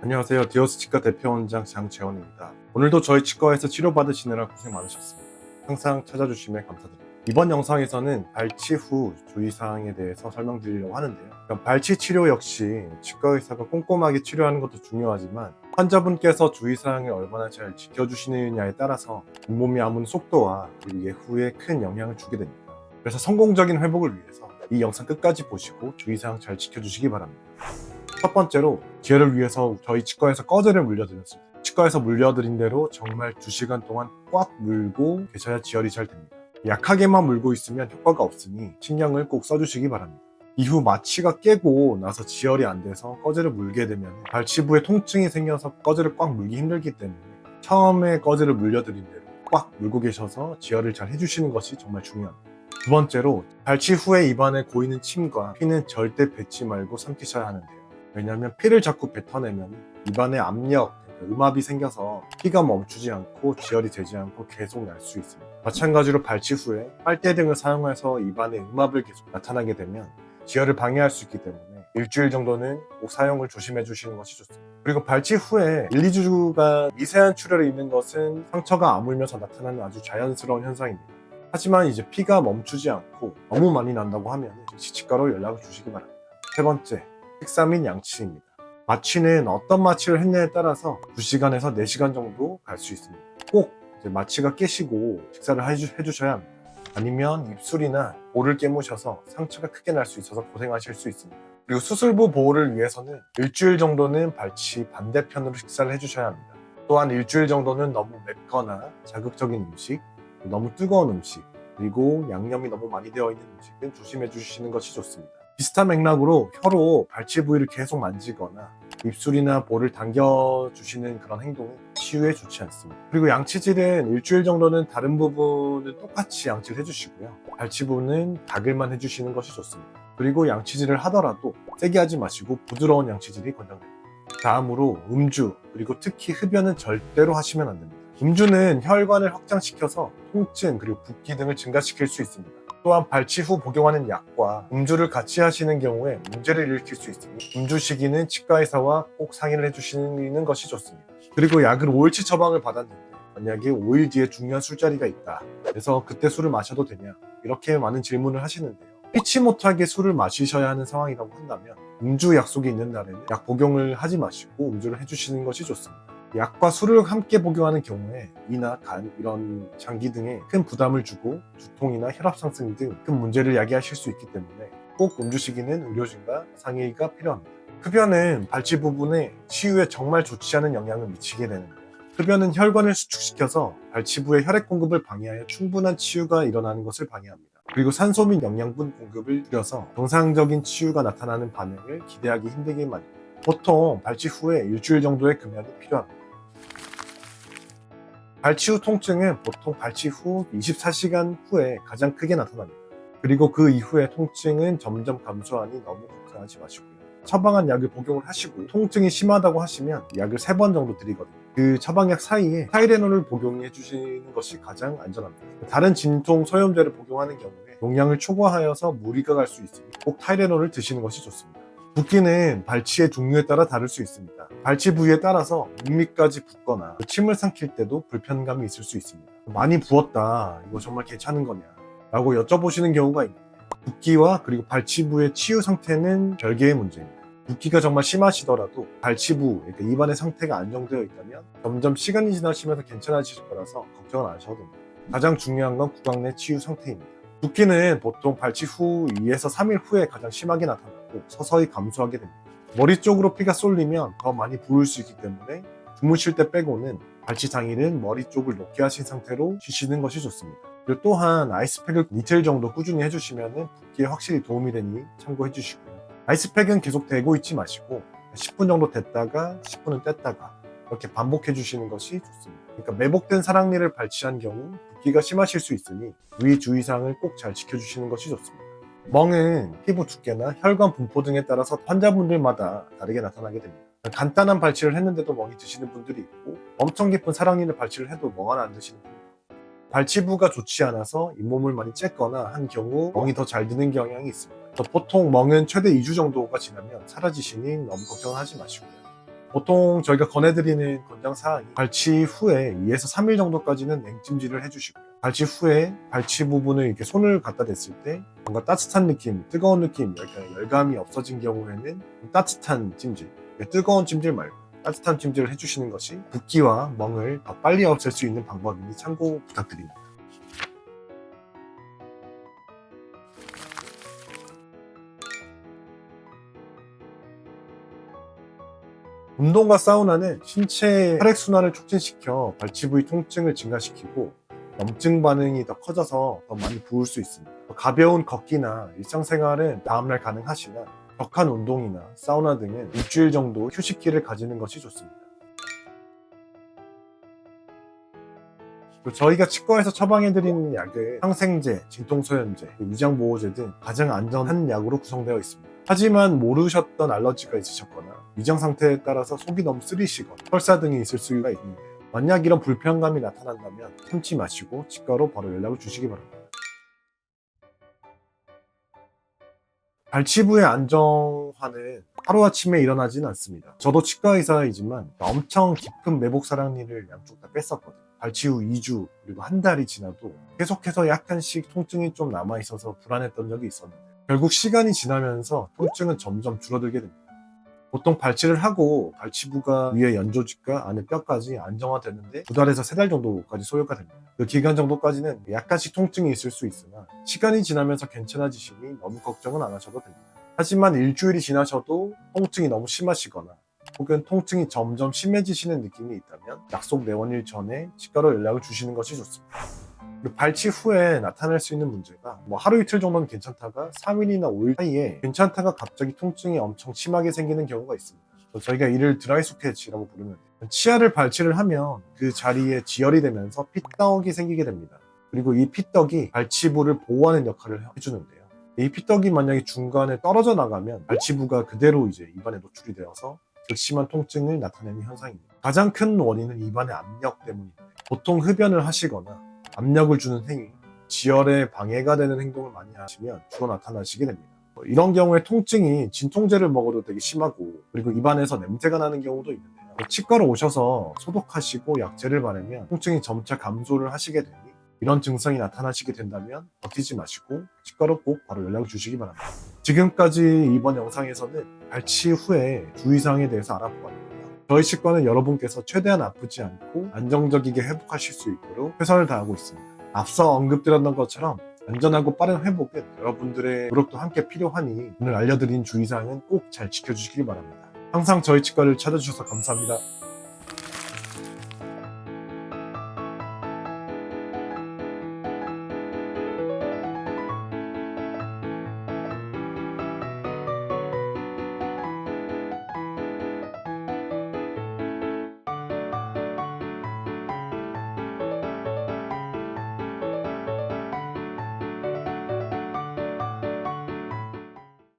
안녕하세요. 디어스 치과 대표원장 장재원입니다. 오늘도 저희 치과에서 치료받으시느라 고생 많으셨습니다. 항상 찾아주시면 감사드립니다. 이번 영상에서는 발치 후 주의사항에 대해서 설명드리려고 하는데요. 발치 치료 역시 치과 의사가 꼼꼼하게 치료하는 것도 중요하지만 환자분께서 주의사항을 얼마나 잘 지켜주시느냐에 따라서 잇몸이 아문 속도와 그리고 예후에 큰 영향을 주게 됩니다. 그래서 성공적인 회복을 위해서 이 영상 끝까지 보시고 주의사항 잘 지켜주시기 바랍니다. 첫 번째로 지혈을 위해서 저희 치과에서 꺼즈를 물려드렸습니다. 치과에서 물려드린 대로 정말 2시간 동안 꽉 물고 계셔야 지혈이 잘 됩니다. 약하게만 물고 있으면 효과가 없으니 신경을 꼭 써주시기 바랍니다. 이후 마취가 깨고 나서 지혈이 안 돼서 꺼즈를 물게 되면 발치부에 통증이 생겨서 꺼즈를 꽉 물기 힘들기 때문에 처음에 꺼즈를 물려드린 대로 꽉 물고 계셔서 지혈을 잘 해주시는 것이 정말 중요합니다. 두 번째로 발치 후에 입안에 고이는 침과 피는 절대 뱉지 말고 삼키셔야 하는데요. 왜냐하면 피를 자꾸 뱉어내면 입안에 압력, 음압이 생겨서 피가 멈추지 않고 지혈이 되지 않고 계속 날 수 있습니다. 마찬가지로 발치 후에 빨대 등을 사용해서 입안에 음압을 계속 나타나게 되면 지혈을 방해할 수 있기 때문에 일주일 정도는 꼭 사용을 조심해 주시는 것이 좋습니다. 그리고 발치 후에 1, 2주간 미세한 출혈이 있는 것은 상처가 아물면서 나타나는 아주 자연스러운 현상입니다. 하지만 이제 피가 멈추지 않고 너무 많이 난다고 하면 치치과로 연락을 주시기 바랍니다. 세 번째, 식사 및 양치입니다. 마취는 어떤 마취를 했냐에 따라서 2시간에서 4시간 정도 갈 수 있습니다. 꼭 이제 마취가 깨시고 식사를 해주셔야 합니다. 아니면 입술이나 볼을 깨무셔서 상처가 크게 날 수 있어서 고생하실 수 있습니다. 그리고 수술부 보호를 위해서는 일주일 정도는 발치 반대편으로 식사를 해주셔야 합니다. 또한 일주일 정도는 너무 맵거나 자극적인 음식, 너무 뜨거운 음식, 그리고 양념이 너무 많이 되어 있는 음식은 조심해 주시는 것이 좋습니다. 비슷한 맥락으로 혀로 발치 부위를 계속 만지거나 입술이나 볼을 당겨주시는 그런 행동은 치유에 좋지 않습니다. 그리고 양치질은 일주일 정도는 다른 부분은 똑같이 양치를 해주시고요. 발치 부분은 가글만 해주시는 것이 좋습니다. 그리고 양치질을 하더라도 세게 하지 마시고 부드러운 양치질이 권장됩니다. 다음으로 음주, 그리고 특히 흡연은 절대로 하시면 안 됩니다. 음주는 혈관을 확장시켜서 통증, 그리고 붓기 등을 증가시킬 수 있습니다. 또한 발치 후 복용하는 약과 음주를 같이 하시는 경우에 문제를 일으킬 수 있으니 음주 시기는 치과의사와 꼭 상의를 해주시는 것이 좋습니다. 그리고 약을 5일치 처방을 받았는데 만약에 5일 뒤에 중요한 술자리가 있다, 그래서 그때 술을 마셔도 되냐, 이렇게 많은 질문을 하시는데요. 피치 못하게 술을 마시셔야 하는 상황이라고 한다면 음주 약속이 있는 날에는 약 복용을 하지 마시고 음주를 해주시는 것이 좋습니다. 약과 술을 함께 복용하는 경우에 위나 간, 이런 장기 등에 큰 부담을 주고 두통이나 혈압 상승 등 큰 문제를 야기하실 수 있기 때문에 꼭 음주 시기는 의료진과 상의가 필요합니다. 흡연은 발치 부분에 치유에 정말 좋지 않은 영향을 미치게 되는데요. 흡연은 혈관을 수축시켜서 발치부의 혈액 공급을 방해하여 충분한 치유가 일어나는 것을 방해합니다. 그리고 산소 및 영양분 공급을 줄여서 정상적인 치유가 나타나는 반응을 기대하기 힘들게 만듭니다. 보통 발치 후에 일주일 정도의 금연이 필요합니다. 발치 후 통증은 보통 발치 후 24시간 후에 가장 크게 나타납니다. 그리고 그 이후에 통증은 점점 감소하니 너무 걱정하지 마시고요. 처방한 약을 복용을 하시고 통증이 심하다고 하시면 약을 3번 정도 드리거든요. 그 처방약 사이에 타이레놀을 복용해 주시는 것이 가장 안전합니다. 다른 진통 소염제를 복용하는 경우에 용량을 초과하여서 무리가 갈 수 있으니 꼭 타이레놀을 드시는 것이 좋습니다. 붓기는 발치의 종류에 따라 다를 수 있습니다. 발치 부위에 따라서 목밑까지 붓거나 침을 삼킬 때도 불편감이 있을 수 있습니다. 많이 부었다, 이거 정말 괜찮은 거냐 라고 여쭤보시는 경우가 있는데, 붓기와 그리고 발치부의 치유 상태는 별개의 문제입니다. 붓기가 정말 심하시더라도 발치부, 그러니까 입안의 상태가 안정되어 있다면 점점 시간이 지나시면서 괜찮아지실 거라서 걱정은 안 하셔도 됩니다. 가장 중요한 건 구강 내 치유 상태입니다. 붓기는 보통 발치 후 2에서 3일 후에 가장 심하게 나타나고 서서히 감소하게 됩니다. 머리 쪽으로 피가 쏠리면 더 많이 부을 수 있기 때문에 주무실 때 빼고는 발치 당일은 머리 쪽을 높게 하신 상태로 쉬시는 것이 좋습니다. 그리고 또한 아이스팩을 이틀 정도 꾸준히 해주시면 붓기에 확실히 도움이 되니 참고해 주시고요. 아이스팩은 계속 대고 있지 마시고 10분 정도 댔다가 10분은 뗐다가 이렇게 반복해 주시는 것이 좋습니다. 그러니까 매복된 사랑니를 발치한 경우 붓기가 심하실 수 있으니 위 주의사항을 꼭 잘 지켜주시는 것이 좋습니다. 멍은 피부 두께나 혈관 분포 등에 따라서 환자분들마다 다르게 나타나게 됩니다. 간단한 발치를 했는데도 멍이 드시는 분들이 있고 엄청 깊은 사랑니를 발치를 해도 멍 하나 안 드시는 분들이 있고, 발치부가 좋지 않아서 잇몸을 많이 쬐거나 한 경우 멍이 더 잘 드는 경향이 있습니다. 보통 멍은 최대 2주 정도가 지나면 사라지시니 너무 걱정하지 마시고요. 보통 저희가 권해드리는 권장사항이 발치 후에 2에서 3일 정도까지는 냉찜질을 해주시고요. 발치 후에 발치 부분을 이렇게 손을 갖다 댔을 때 뭔가 따뜻한 느낌, 뜨거운 느낌, 열감이 없어진 경우에는 따뜻한 찜질, 뜨거운 찜질 말고 따뜻한 찜질을 해주시는 것이 붓기와 멍을 더 빨리 없앨 수 있는 방법이니 참고 부탁드립니다. 운동과 사우나는 신체 혈액순환을 촉진시켜 발치 부위 통증을 증가시키고 염증 반응이 더 커져서 더 많이 부을 수 있습니다. 가벼운 걷기나 일상생활은 다음날 가능하시나 격한 운동이나 사우나 등은 일주일 정도 휴식기를 가지는 것이 좋습니다. 저희가 치과에서 처방해드리는 약은 항생제, 진통소염제, 위장보호제 등 가장 안전한 약으로 구성되어 있습니다. 하지만 모르셨던 알러지가 있으셨거나 위장 상태에 따라서 속이 너무 쓰리시거나 설사 등이 있을 수가 있는데 만약 이런 불편감이 나타난다면 참지 마시고 치과로 바로 연락을 주시기 바랍니다. 발치부의 안정화는 하루아침에 일어나지는 않습니다. 저도 치과 의사이지만 엄청 깊은 매복사랑니를 양쪽 다 뺐었거든요. 발치 후 2주 그리고 한 달이 지나도 계속해서 약간씩 통증이 좀 남아있어서 불안했던 적이 있었는데 결국 시간이 지나면서 통증은 점점 줄어들게 됩니다. 보통 발치를 하고 발치부가 위에 연조직과 안에 뼈까지 안정화되는데 2달에서 3달 정도까지 소요가 됩니다. 그 기간 정도까지는 약간씩 통증이 있을 수 있으나 시간이 지나면서 괜찮아지시니 너무 걱정은 안 하셔도 됩니다. 하지만 일주일이 지나셔도 통증이 너무 심하시거나 혹은 통증이 점점 심해지시는 느낌이 있다면 약속 내원일 전에 치과로 연락을 주시는 것이 좋습니다. 발치 후에 나타날 수 있는 문제가 하루 이틀 정도는 괜찮다가 3일이나 5일 사이에 괜찮다가 갑자기 통증이 엄청 심하게 생기는 경우가 있습니다. 저희가 이를 드라이 소켓이라고 부르는데 치아를 발치를 하면 그 자리에 지혈이 되면서 피떡이 생기게 됩니다. 그리고 이 피떡이 발치부를 보호하는 역할을 해주는데요. 이 피떡이 만약에 중간에 떨어져 나가면 발치부가 그대로 이제 입안에 노출이 되어서 극심한 통증을 나타내는 현상입니다. 가장 큰 원인은 입안의 압력 때문인데 보통 흡연을 하시거나 압력을 주는 행위, 지혈에 방해가 되는 행동을 많이 하시면 주로 나타나시게 됩니다. 이런 경우에 통증이 진통제를 먹어도 되게 심하고 그리고 입안에서 냄새가 나는 경우도 있는데요. 치과로 오셔서 소독하시고 약제를 바르면 통증이 점차 감소를 하시게 되니 이런 증상이 나타나시게 된다면 버티지 마시고 치과로 꼭 바로 연락을 주시기 바랍니다. 지금까지 이번 영상에서는 발치 후에 주의사항에 대해서 알아보았습니다. 저희 치과는 여러분께서 최대한 아프지 않고 안정적이게 회복하실 수 있도록 최선을 다하고 있습니다. 앞서 언급드렸던 것처럼 안전하고 빠른 회복은 여러분들의 노력도 함께 필요하니 오늘 알려드린 주의사항은 꼭 잘 지켜주시기 바랍니다. 항상 저희 치과를 찾아주셔서 감사합니다.